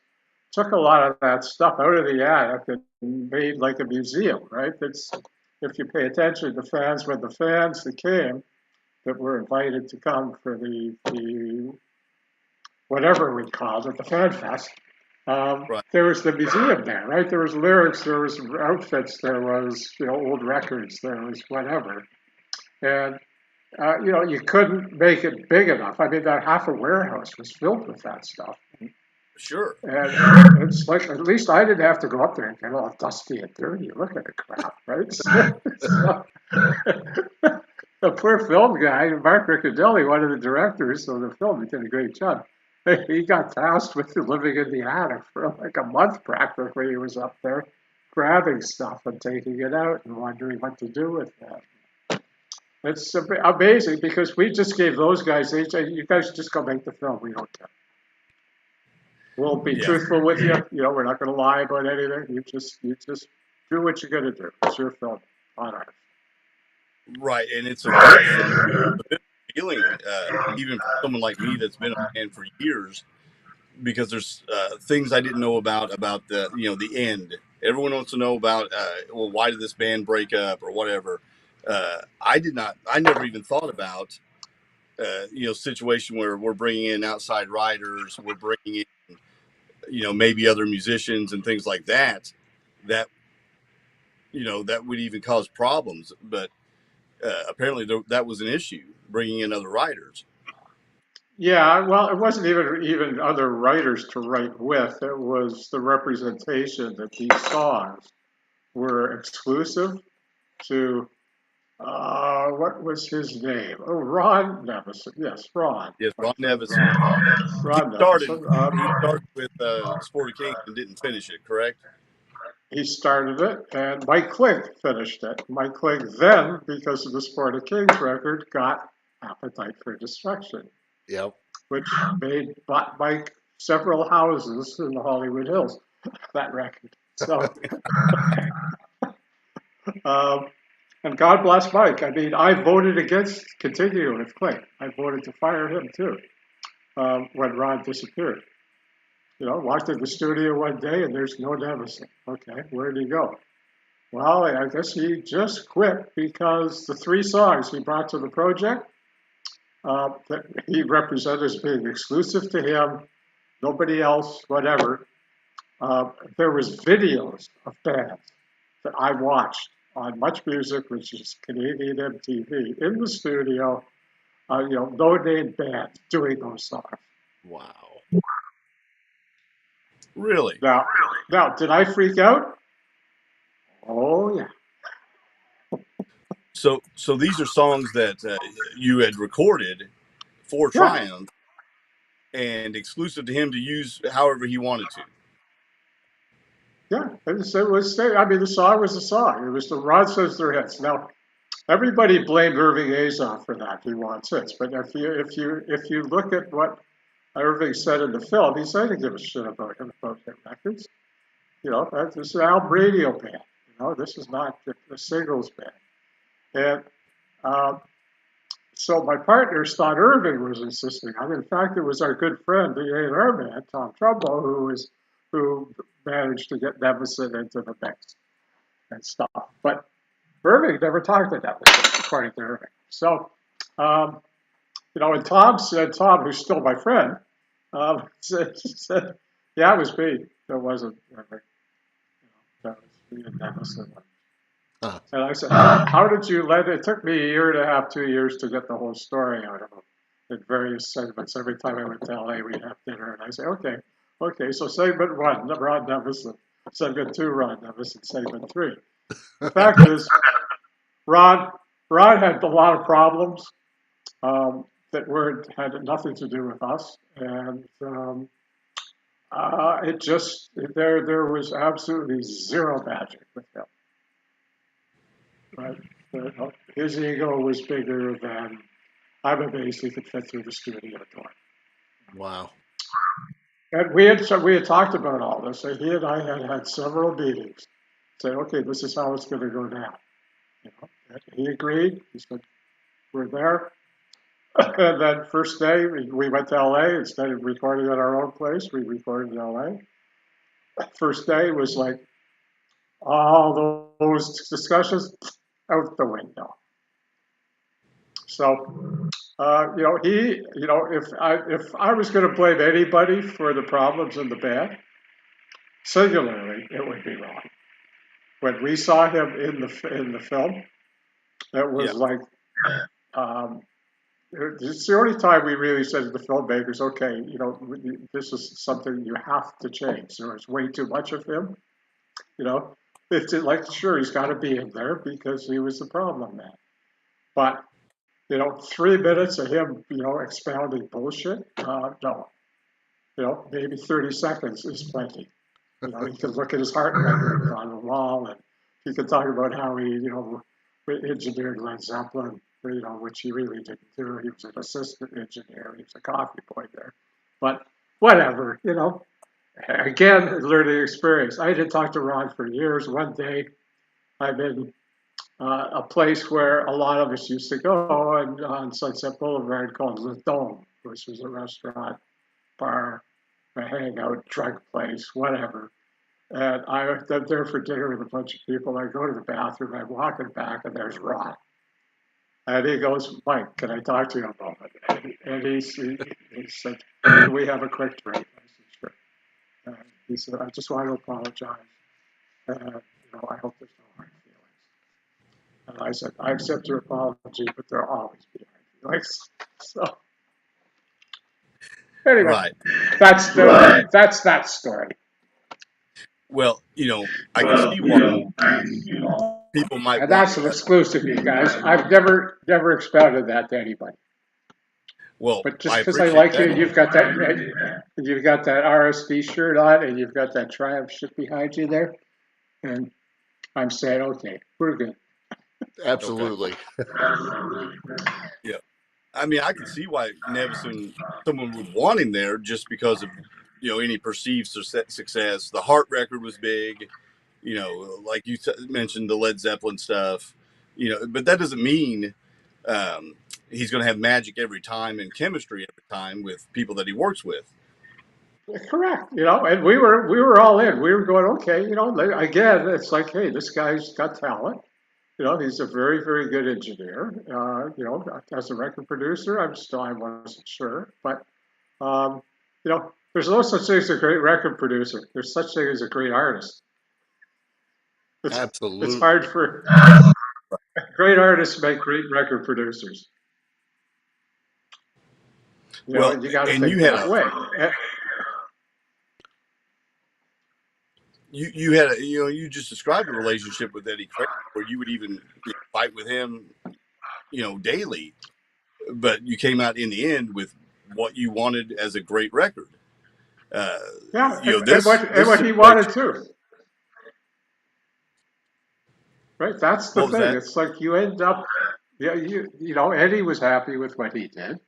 took a lot of that stuff out of the attic and made like a museum, right? That's, if you pay attention, the fans that came, that were invited to come for the whatever we called it, the Fan Fest, right. There was the museum there, right? There was lyrics, there was outfits, there was old records, there was whatever, and you couldn't make it big enough. I mean, that half a warehouse was filled with that stuff. Sure. And it's like, at least I didn't have to go up there and get all dusty and dirty. Look at the crap, right? So, the poor film guy, Mark Riccadelli, one of the directors of the film, he did a great job. He got tasked with living in the attic for like a month practically. He was up there grabbing stuff and taking it out and wondering what to do with that. It's amazing because we just gave those guys, they said, you guys just go make the film. We don't care. We'll be truthful with you. You know, we're not going to lie about anything. You just do what you're going to do. It's your film, not ours. Right, and it's a good feeling, even for someone like me that's been a band for years, because there's things I didn't know about the the end. Everyone wants to know about well, why did this band break up or whatever. I did not. I never even thought about situation where we're bringing in outside writers, we're bringing in maybe other musicians and things like that. That that would even cause problems, but apparently that was an issue, bringing in other writers. Yeah, well, it wasn't even other writers to write with. It was the representation that these songs were exclusive to what was his name? Oh, Ron Nevison. Yes, Ron. Yes, Ron Nevison. Ron He Nevison. started with Sport of Kings and didn't finish it, correct? He started it, and Mike Clink finished it. Mike Clink then, because of the Sport of Kings record, got Appetite for Destruction. Yep. Which made Mike several houses in the Hollywood Hills, that record. So, and God bless Mike. I mean, I voted against continuing with Clink. I voted to fire him too when Ron disappeared. You know, walked in the studio one day and there's no Nevison. Okay, where'd he go? Well, I guess he just quit because the 3 songs he brought to the project that he represented as being exclusive to him, nobody else, whatever. There was videos of bands that I watched on Much Music, which is Canadian MTV, in the studio, no-name bands doing those songs. Wow. Really? Now, did I freak out? Oh, yeah. So these are songs that you had recorded for Triumph and exclusive to him to use however he wanted to. Yeah, it was. I mean, the song was a song. It was the Rod Says Their Hits. Now, everybody blamed Irving Azoff for that. He wants hits, but if you look at what Irving said in the film, he said he didn't give a shit about hit records. You know, this is an album radio band. You know, this is not a singles band. And so my partners thought Irving was insisting on it. In fact, it was our good friend, the A&R man, Tom Trumbo, who managed to get Nevison into the mix and stuff. But Irving never talked to Nevison, according to Irving. So, and Tom, who's still my friend, said, yeah, it was me. It wasn't Irving. That was me and Nevison. And I said, how did you let it? It took me a year and a half, 2 years to get the whole story out of him in various segments. Every time I went to LA, we'd have dinner. And I say, okay, so segment 1, Ron Nevison. Segment 2, Ron Nevison. Segment 3. The fact is, Ron had a lot of problems that had nothing to do with us. And there was absolutely zero magic with him. Right? His ego was bigger than I'm a bass he could fit through the studio door. Wow. And we had talked about all this. So he and I had several meetings. Say, okay, this is how it's going to go down. And he agreed. He said, we're there. And then first day we went to LA. Instead of recording at our own place, we recorded in LA. First day was like all those discussions out the window. So, if I was going to blame anybody for the problems in the band, singularly, it would be Ron. When we saw him in the film, it was like, it's the only time we really said to the filmmakers, okay, this is something you have to change. There was way too much of him. It's like, sure, he's got to be in there because he was the problem man. But 3 minutes of him, expounding bullshit, no. Maybe 30 seconds is plenty. He could look at his heart record on the wall, and he could talk about how he, engineered Led Zeppelin, which he really didn't do. He was an assistant engineer. He was a coffee boy there. But whatever, Again, learning experience. I didn't talk to Ron for years. One day, I'm in a place where a lot of us used to go on Sunset Boulevard called Le Dome, which was a restaurant, bar, a hangout, drug place, whatever. And I'm there for dinner with a bunch of people. I go to the bathroom, I walk in back, and there's Ron. And he goes, Mike, can I talk to you a moment? And he said, can we have a quick drink? I said, sure. And he said, I just want to apologize. I hope there's no hard feelings. And I said, I accept your apology, but there'll always be hard feelings. So anyway, Right. That's that story. Well, I can see why people might. And that's an exclusive, you guys. I've never expounded that to anybody. Well, but just because I like you, you've got that RSD shirt on, and you've got that Triumph shit behind you there, and I'm saying, okay, we're good. Absolutely. Yeah. I mean, I can see why Nevison, someone would want him there just because of, any perceived success. The Heart record was big, like you mentioned, the Led Zeppelin stuff, but that doesn't mean he's going to have magic every time and chemistry every time with people that he works with. Correct. And we were all in. We were going, okay, again, it's like, hey, this guy's got talent. He's a very, very good engineer. As a record producer, I wasn't sure. But, there's no such thing as a great record producer. There's such thing as a great artist. Absolutely. It's hard for great artists make great record producers. You got to think that way. You just described a relationship with Eddie Kramer where you would even fight with him, daily, but you came out in the end with what you wanted as a great record. And what he wanted too. Right, that's the thing. That? It's like you end up, Eddie was happy with what he did.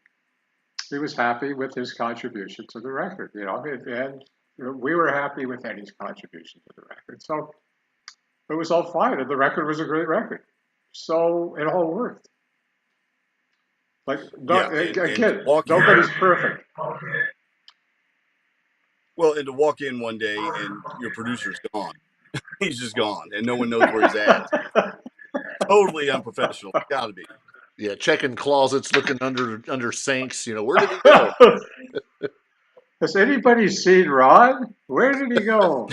He was happy with his contribution to the record, and we were happy with Eddie's contribution to the record. So it was all fine, and the record was a great record. So it all worked. Like, nobody's perfect. Well, and to walk in one day and your producer's gone. He's just gone, and no one knows where he's at. Totally unprofessional. Gotta be. Yeah, checking closets, looking under sinks. Where did he go? Has anybody seen Rod? Where did he go?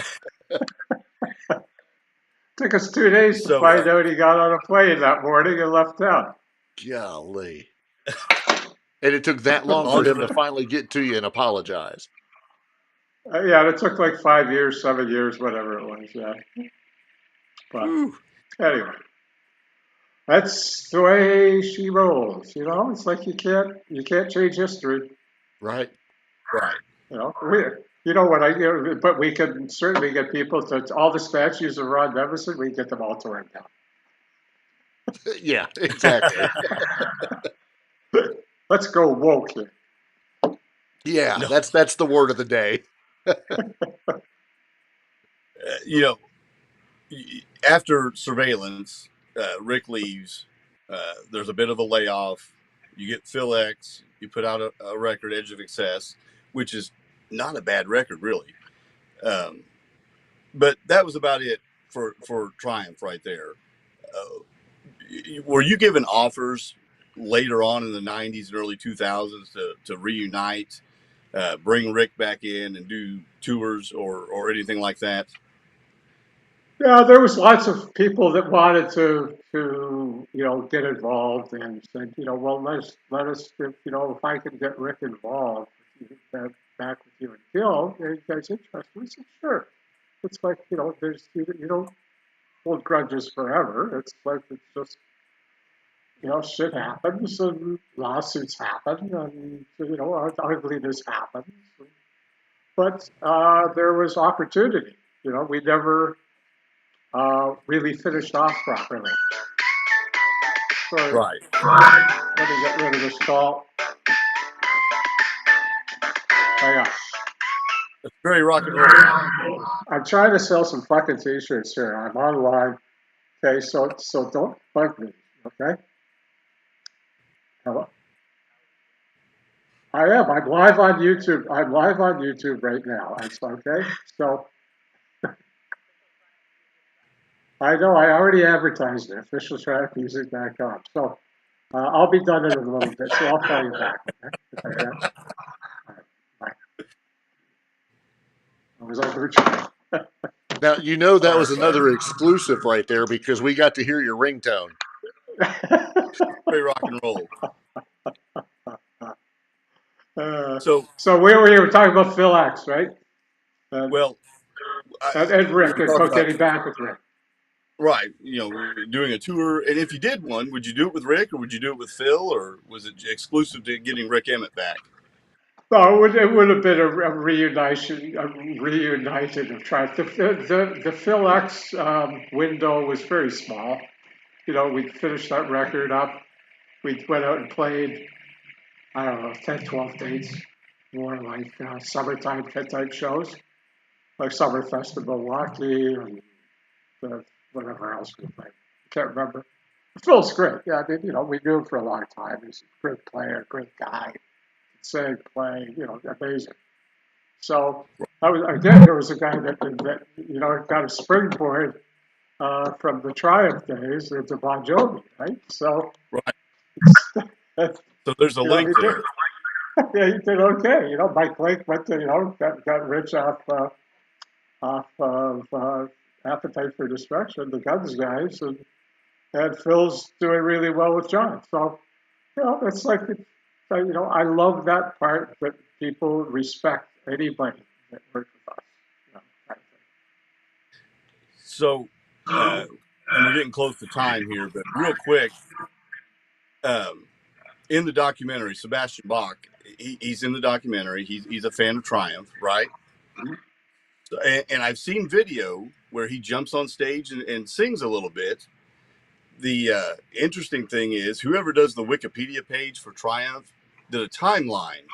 Took us 2 days to find out he got on a plane that morning and left town. Golly. And it took that long for him to finally get to you and apologize. Yeah, it took like 5 years, 7 years, whatever it was. Yeah. But anyway, that's the way she rolls. It's like you can't change history. Right. But we can certainly get people to all the statues of Ron Nevison. We can get them all torn down. Yeah, exactly. Let's go woke here. Yeah, that's the word of the day. After Surveillance, Rick leaves. There's a bit of a layoff. You get Phil X. You put out a record, Edge of Excess, which is not a bad record, really. But that was about it for Triumph right there. Were you given offers later on in the 90s and early 2000s to reunite, bring Rick back in and do tours or anything like that? Yeah, there was lots of people that wanted to get involved and said, well, let us, if I can get Rick involved, back with you and Gil, are you guys interested? We said, sure. It's like, there's, you don't hold grudges forever. It's like, it's just, shit happens and lawsuits happen and, ugliness happens. But there was opportunity. We never really finished off properly. Sorry, Right. let me get rid of this call. Hang on. It's very rock and roll. I'm trying to sell some fucking t-shirts here. I'm online. Okay, so don't bug me. Okay. Hello. I am. I'm live on YouTube. I'm live on YouTube right now. It's okay. So I know I already advertised it. Officialtrackmusic.com. So I'll be done in a little bit. So I'll call you back. Okay. If I can. All right. Bye. I was on virtual. Now, that was another exclusive right there because we got to hear your ringtone. Very rock and roll. So we were talking about Phil X, right? Well, and Rick, and getting back with Rick. Right. Doing a tour. And if you did one, would you do it with Rick or would you do it with Phil, or was it exclusive to getting Rick Emmett back? No, it would have been a reunited of Triumph. The Phil X window was very small. We finished that record up. We went out and played, I don't know, 10, 12 dates, more like summertime type shows, like Summerfest in Milwaukee and whatever else we played. I can't remember. Phil's great. Yeah, I mean, we knew him for a long time. He's a great player, great guy. Sing, play, amazing. So there was a guy that got a springboard from the Triumph days into Bon Jovi, right? So right. So there's a link there. Yeah, he did okay. Mike Lake went to got rich off of Appetite for Destruction, the Guns guys, and Phil's doing really well with John. So it's like. I love that part that people respect anybody that works with us. So, and we're getting close to time here, but real quick, in the documentary, Sebastian Bach, he's in the documentary. He's a fan of Triumph, right? Mm-hmm. So, and I've seen video where he jumps on stage and sings a little bit. The interesting thing is, whoever does the Wikipedia page for Triumph did a timeline,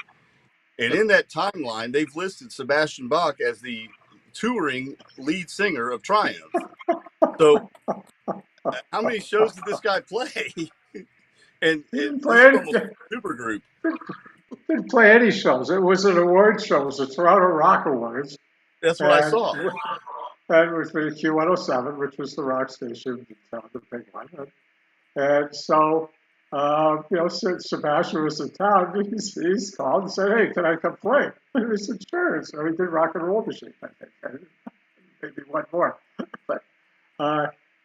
and in that timeline they've listed Sebastian Bach as the touring lead singer of Triumph. So how many shows did this guy play? and didn't play any super group. Didn't play any shows. It was an award show. It was the Toronto Rock Awards. That's what I saw. And it was the Q107, which was the rock station, the big one. And so Sebastian was in town. He's called and said, "Hey, can I come play?" And we said, "Sure." So he did Rock and Roll Machine, I think. Maybe one more, but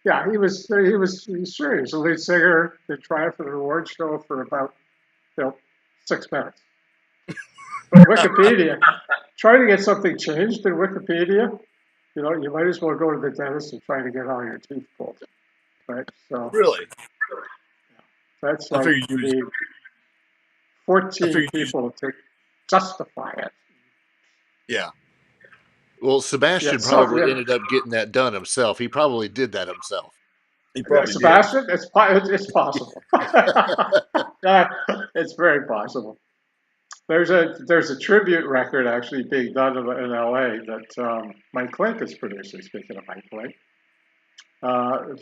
yeah, he was sure. He was the lead singer. They tried for the award show for about 6 minutes. But Wikipedia, trying to get something changed in Wikipedia, you might as well go to the dentist and try to get all your teeth pulled, right? So really. That's like you need 14 people to justify it. Yeah. Well, Sebastian probably ended up getting that done himself. He probably did that himself. He probably Sebastian, did. It's possible. It's very possible. There's a tribute record actually being done in LA that Mike Levine is producing. Speaking of Mike Levine,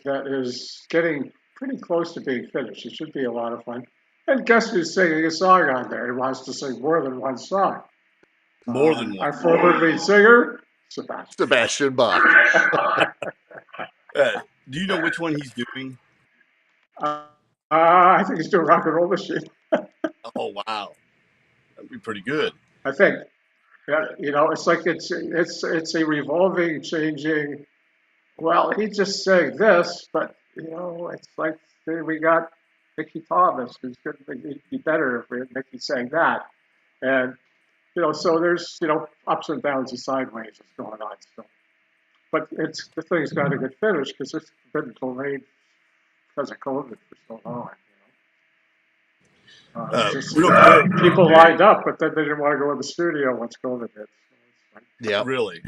that is getting pretty close to being finished. It should be a lot of fun. And guess who's singing a song on there? He wants to sing more than one song. More than one. Our former lead singer, Sebastian Bach. Do you know which one he's doing? I think he's doing Rock and Roll Machine. Oh wow, that'd be pretty good. I think. Yeah, it's like it's a revolving, changing well, he just sang this, but it's like we got Mickey Thomas, who's going to be better if Mickey sang that, and so there's ups and downs and sideways that's going on still. But the thing's got to get finished because it's been delayed because of COVID for so long. Real quick, people lined up, but then they didn't want to go in the studio once COVID hit. So Yeah. really.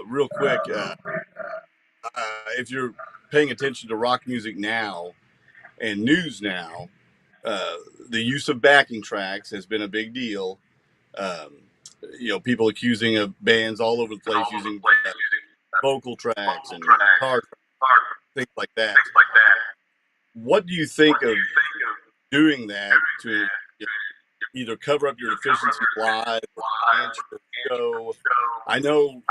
Real quick, if you're paying attention to rock music now and news now, the use of backing tracks has been a big deal. People accusing of bands all over the place using vocal tracks and guitar tracks, things like that. What do you think of doing that to either cover up your deficiencies live or enhance your show? I know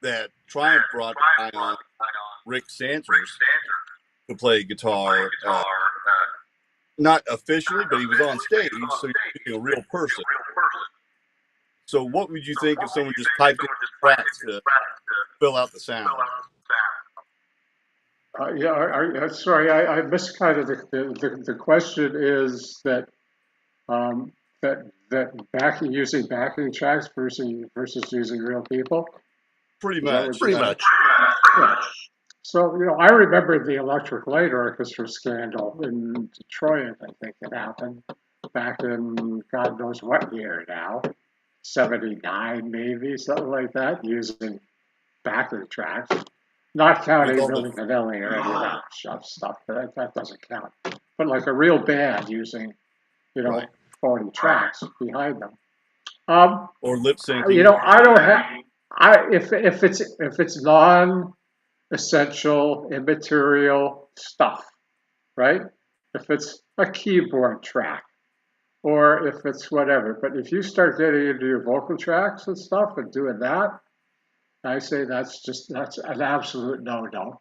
that Triumph brought on Rick Sanders to play guitar, not officially, but he was on stage, so you're using a real person. So what would you think if someone just typed in tracks to fill out the sound? Sorry, I missed kind of the question is that using backing tracks versus using real people. Pretty much. Yeah. So I remember the Electric Light Orchestra scandal in Detroit. I think it happened back in God knows what year now, 79 maybe, something like that, using backing tracks. Not counting Milli Vanilli or any of that stuff, but that doesn't count. But like a real band using, 40 tracks behind them. Or lip syncing. I don't have. If it's non-essential, immaterial stuff, right? If it's a keyboard track, or if it's whatever. But if you start getting into your vocal tracks and stuff and doing that, I say that's an absolute no-no.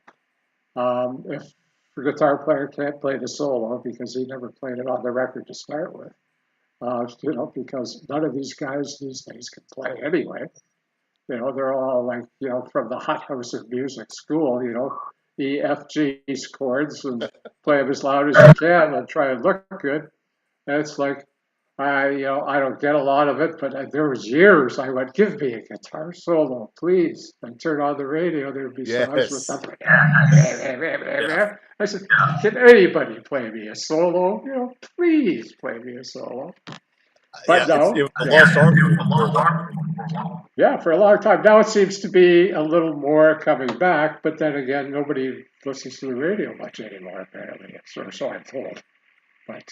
If the guitar player can't play the solo because he never played it on the record to start with, because none of these guys these days can play anyway. They're all like, from the hot house of music school, E, F, G chords and play them as loud as you can and try and look good. And it's like, I don't get a lot of it, but there was years I went, give me a guitar solo, please. And turn on the radio, there would be songs with them. I said, can anybody play me a solo? Please play me a solo. But no. It was a lost art for a while. Yeah, for a long time. Now it seems to be a little more coming back, but then again, nobody listens to the radio much anymore, apparently. So I'm told. But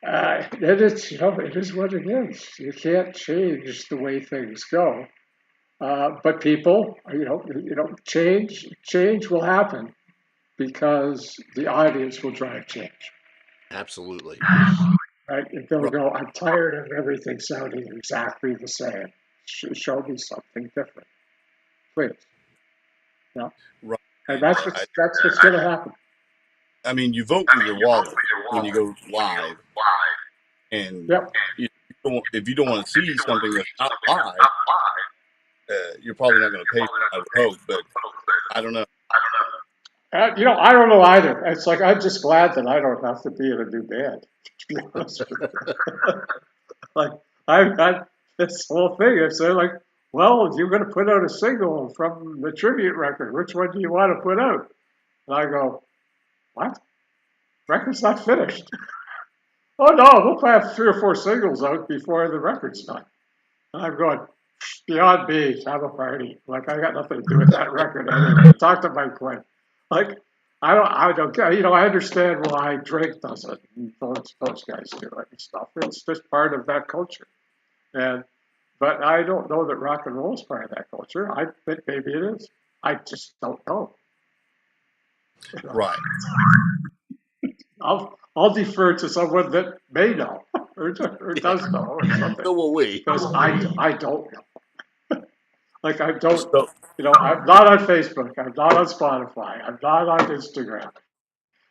it is what it is. You can't change the way things go. But people, change will happen because the audience will drive change. Absolutely. Right? If they'll go, I'm tired of everything sounding exactly the same. Show me something different, please. Right. And that's what's going to happen. I mean, you vote with your wallet when you go live, and if you don't want to see something that's not live, you're probably not going to pay for it, I would hope, but I don't know. I don't know either. It's like, I'm just glad that I don't have to be in a new band, to be honest with you. Like, I've got this whole thing. It's like, well, you're going to put out a single from the tribute record. Which one do you want to put out? And I go, what? Record's not finished. Oh, no, we'll have 3 or 4 singles out before the record's done. And I'm going, beyond me, have a party. Like, I got nothing to do with that record anyway. Talk to Mike Levine. Like, I don't care. I understand why Drake does it and those guys do it and stuff. It's just part of that culture. But I don't know that rock and roll is part of that culture. I think maybe it is. I just don't know. Right. I'll defer to someone that may know or does know or something. So will we. Because I don't know. Like, I don't, I'm not on Facebook. I'm not on Spotify. I'm not on Instagram.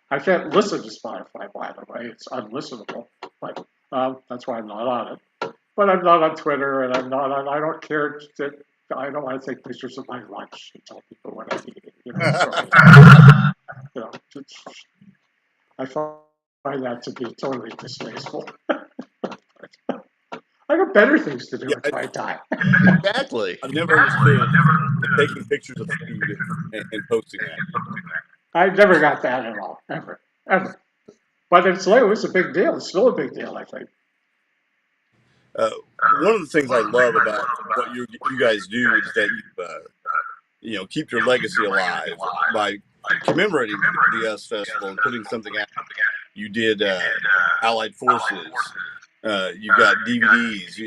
I can't listen to Spotify, by the way. It's unlistenable. But that's why I'm not on it. But I'm not on Twitter, and I don't care I don't want to take pictures of my lunch and tell people what I eat. So, I find that to be totally distasteful. I got better things to do with my time. Exactly. I've never understood taking pictures of food and posting that. I never got that at all, ever. But it was a big deal. It's still a big deal, I think. One of the things I love about what you guys do is that you keep your legacy alive by commemorating the US Festival and putting something out. You did Allied Forces. You've got DVDs.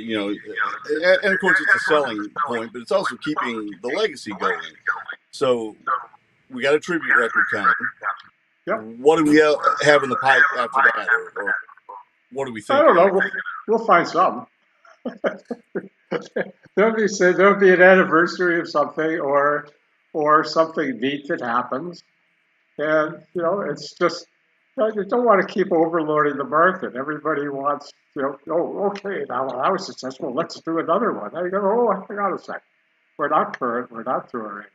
And of course it's a selling point, but it's also keeping the legacy going. So we got a tribute record coming. Yep. What do we have in the pipe after that, or what do we think? I don't know. We'll find some. There'll be an anniversary of something or something neat that happens, and it's just you don't want to keep overloading the market. Everybody wants okay, now that was successful. Let's do another one. I go, hang on a sec. We're not current. We're not touring.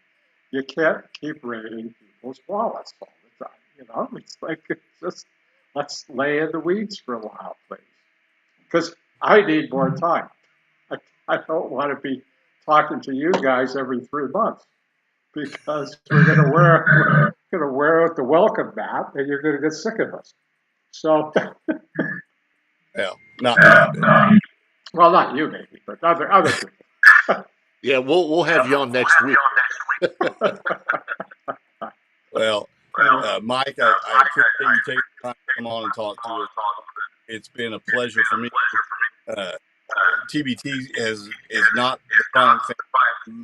You can't keep raiding people's wallets all the time. It's like just let's lay in the weeds for a while, please, because I need more time. I don't want to be talking to you guys every 3 months because we're going to wear out the welcome mat and you're going to get sick of us. So, yeah, not me. Well, not you maybe, but other people. Yeah, we'll have you on next week. Well, Mike, I appreciate you taking the time to come on and talk to us. It's been a pleasure for me. TBT is not the final thing,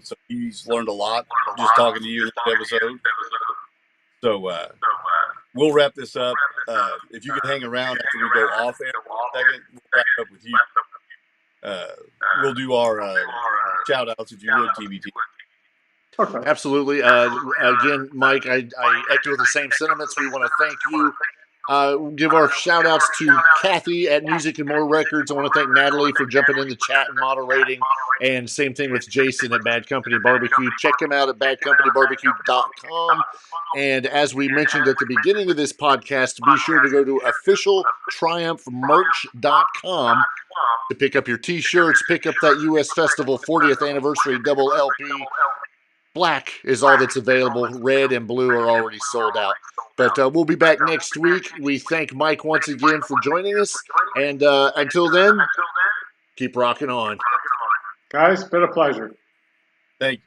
so he's learned a lot just talking to you in this episode. So we'll wrap this up. If you could hang around after we go off air for a second, we'll wrap up with you. We'll do our shout outs if you would, TBT. Okay. Absolutely. Again, Mike, I echo the same sentiments. We want to thank you. Give our shout outs to Kathy at Music and More Records. I want to thank Natalie for jumping in the chat and moderating. And same thing with Jason at Bad Company Barbecue. Check him out at badcompany.barbecue.com. And as we mentioned at the beginning of this podcast, be sure to go to officialtriumphmerch.com to pick up your t-shirts, pick up that US Festival 40th Anniversary double LP. Black is all that's available. Red and blue are already sold out. But we'll be back next week. We thank Mike once again for joining us. And until then, keep rocking on. Guys, it's been a pleasure. Thank you.